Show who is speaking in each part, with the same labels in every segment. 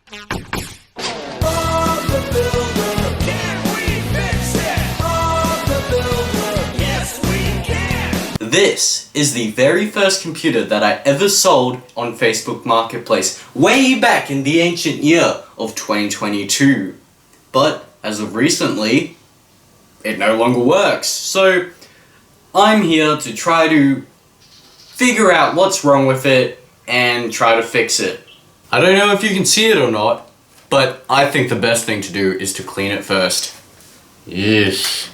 Speaker 1: This is the very first computer that I ever sold on Facebook Marketplace, way back in the ancient year of 2022. But as of recently, it no longer works. So I'm here to try to figure out what's wrong with it and try to fix it. I don't know if you can see it or not, but I think the best thing to do is to clean it first. Yes.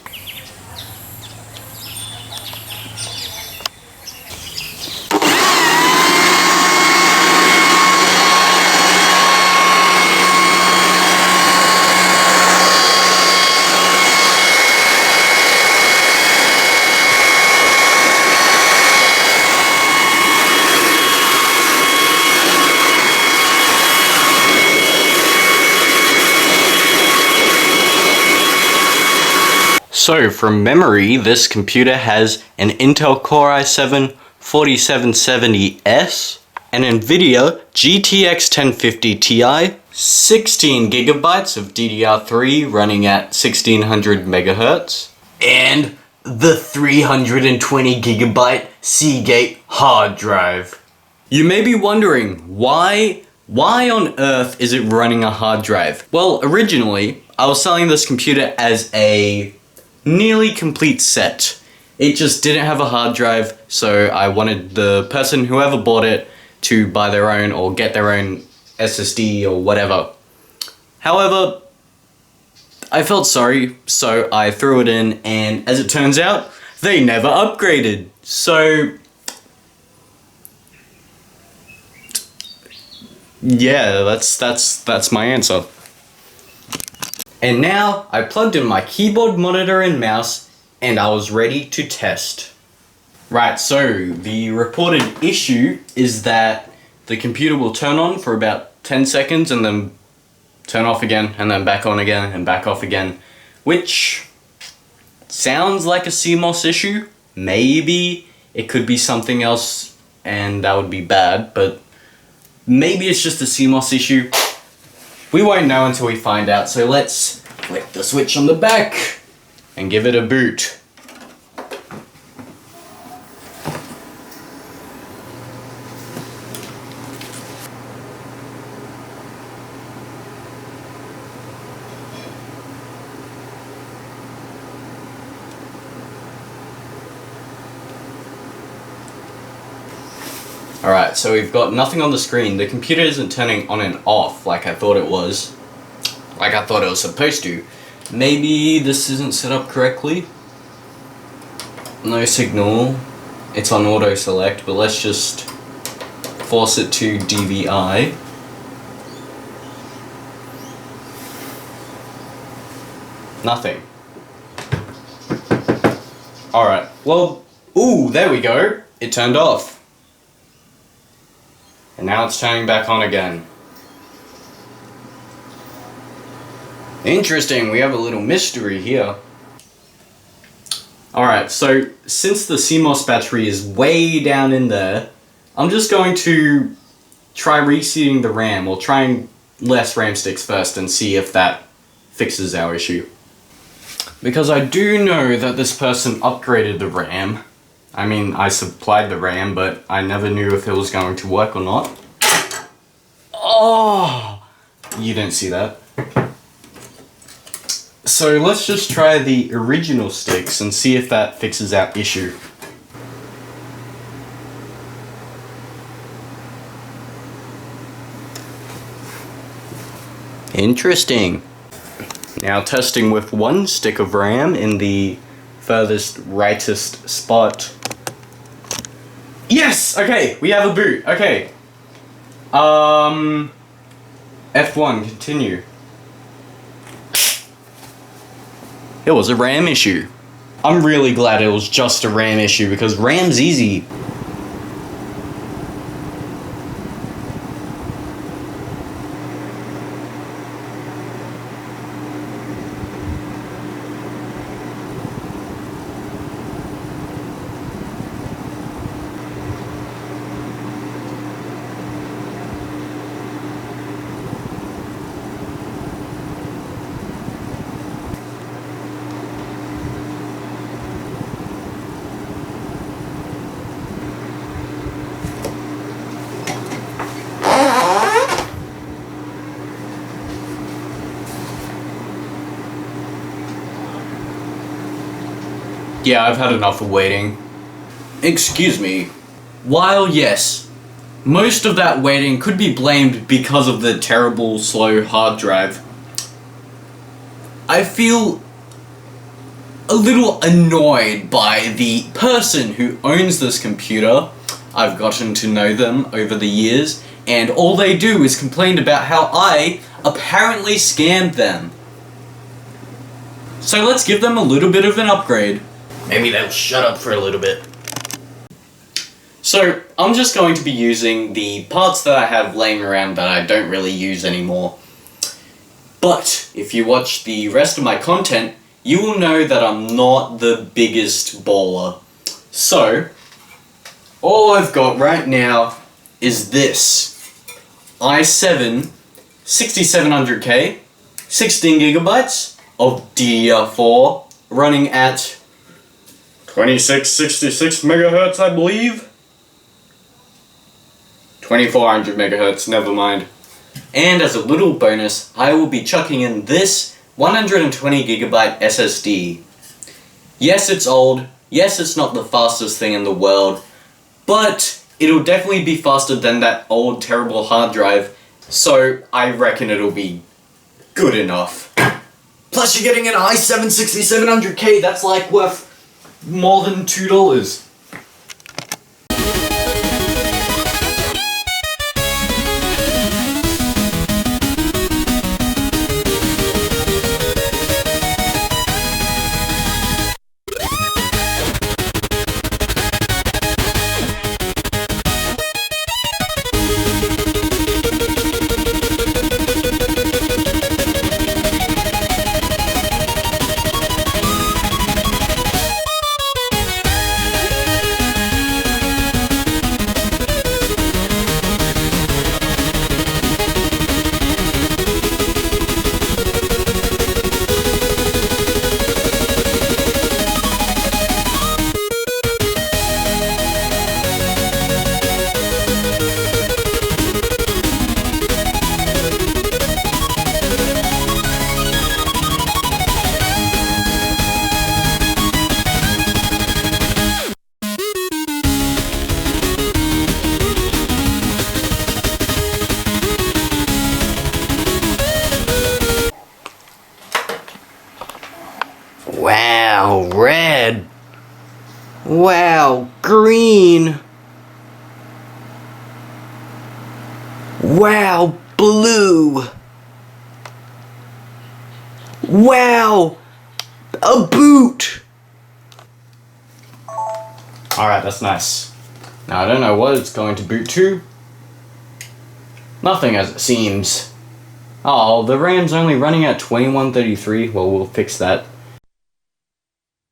Speaker 1: So from memory, this computer has an Intel Core i7 4770S, an NVIDIA GTX 1050 Ti, 16 gigabytes of DDR3 running at 1600 megahertz, and the 320 gigabyte Seagate hard drive. You may be wondering, why on earth is it running a hard drive? Well, originally, I was selling this computer as a nearly complete set. It just didn't have a hard drive, so I wanted the person, whoever bought it, to buy their own or get their own SSD or whatever. However, I felt sorry, so I threw it in, and as it turns out, they never upgraded. So yeah, that's my answer. And now I plugged in my keyboard, monitor, and mouse, and I was ready to test. Right, so the reported issue is that the computer will turn on for about 10 seconds and then turn off again, and then back on again and back off again, which sounds like a CMOS issue. Maybe it could be something else and that would be bad, but maybe it's just a CMOS issue. We won't know until we find out, so let's flick the switch on the back and give it a boot. Alright, so we've got nothing on the screen. The computer isn't turning on and off like I thought it was. Like I thought it was supposed to. Maybe this isn't set up correctly. No signal. It's on auto select, but let's just force it to DVI. Nothing. Alright, well, ooh, there we go. It turned off. And now it's turning back on again. Interesting, we have a little mystery here. Alright, so since the CMOS battery is way down in there, I'm just going to try reseating the RAM, or trying less RAM sticks first and see if that fixes our issue. Because I do know that this person upgraded the RAM. I mean, I supplied the RAM, but I never knew if it was going to work or not. Oh! You didn't see that. So let's just try the original sticks and see if that fixes our issue. Interesting. Now testing with one stick of RAM in the furthest rightest spot. Yes! Okay, we have a boot. Okay. F1, continue. It was a RAM issue. I'm really glad it was just a RAM issue because RAM's easy. Yeah, I've had enough of waiting. Excuse me. While yes, most of that waiting could be blamed because of the terrible slow hard drive, I feel a little annoyed by the person who owns this computer. I've gotten to know them over the years, and all they do is complain about how I apparently scammed them. So let's give them a little bit of an upgrade. Maybe they'll shut up for a little bit. So, I'm just going to be using the parts that I have laying around that I don't really use anymore. But, if you watch the rest of my content, you will know that I'm not the biggest baller. So, all I've got right now is this i7 6700K, 16 gigabytes of DDR4 running at 2666 megahertz, I believe. 2400 megahertz, never mind. And as a little bonus, I will be chucking in this 120 gigabyte SSD. Yes, it's old. Yes, it's not the fastest thing in the world, but it'll definitely be faster than that old terrible hard drive, so I reckon it'll be good enough. Plus you're getting an i7 6700K, that's like worth more than $2. Wow, red. Wow, green. Wow, blue. Wow, a boot. Alright, that's nice. Now I don't know what it's going to boot to. Nothing as it seems. Oh, the RAM's only running at 2133. Well, we'll fix that.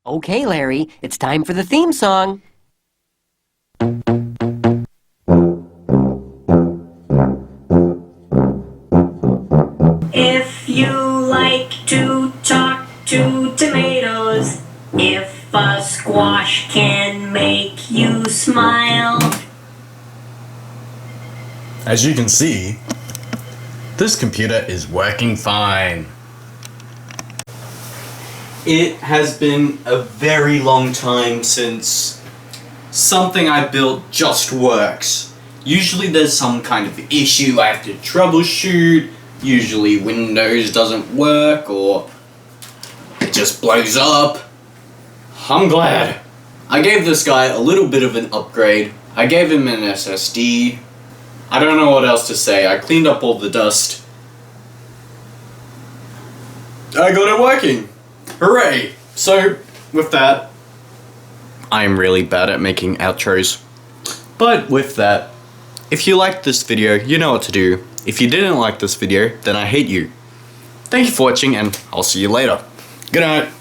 Speaker 2: Okay, Larry, it's time for the theme song.
Speaker 3: If you like to talk to tomatoes, if a squash can make you smile.
Speaker 1: As you can see, this computer is working fine. It has been a very long time since something I built just works. Usually there's some kind of issue I have to troubleshoot, usually Windows doesn't work or it just blows up. I'm glad. I gave this guy a little bit of an upgrade. I gave him an SSD. I don't know what else to say. I cleaned up all the dust. I got it working. Hooray! So, with that, I'm really bad at making outros. But with that, if you liked this video, you know what to do. If you didn't like this video, then I hate you. Thank you for watching, and I'll see you later. Good night.